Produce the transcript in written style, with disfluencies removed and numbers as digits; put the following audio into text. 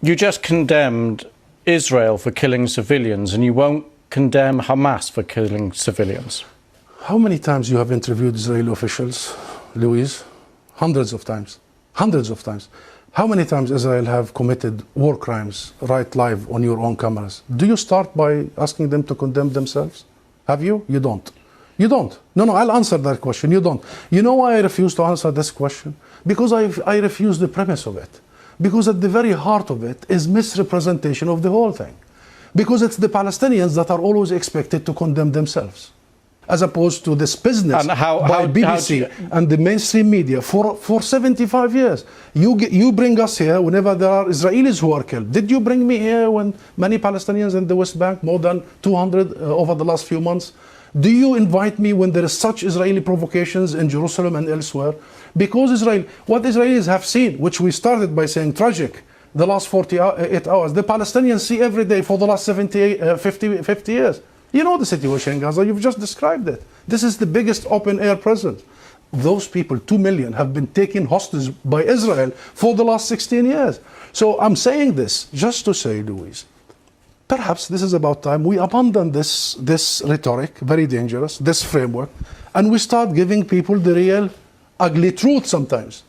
You just condemned Israel for killing civilians, and you won't condemn Hamas for killing civilians. How many times you have interviewed Israeli officials, Louise? Hundreds of times. Hundreds of times. How many times Israel have committed war crimes right live on your own cameras? Do you start by asking them to condemn themselves? Have you? You don't. You don't. No, I'll answer that question. You don't. You know why I refuse to answer this question? Because I refuse the premise of it. Because at the very heart of it is misrepresentation of the whole thing. Because it's the Palestinians that are always expected to condemn themselves, as opposed to this business by BBC and the mainstream media for 75 years. You bring us here whenever there are Israelis who are killed. Did you bring me here when many Palestinians in the West Bank, more than 200 over the last few months? Do you invite me when there is such Israeli provocations in Jerusalem and elsewhere? Because what Israelis have seen, which we started by saying tragic, the last 48 hours, the Palestinians see every day for the last 50 years. You know the situation in Gaza, you've just described it. This is the biggest open-air prison. Those people, 2 million, have been taken hostage by Israel for the last 16 years. So I'm saying this just to say, Louise, perhaps this is about time we abandon this rhetoric, very dangerous, this framework, and we start giving people the real ugly truth sometimes.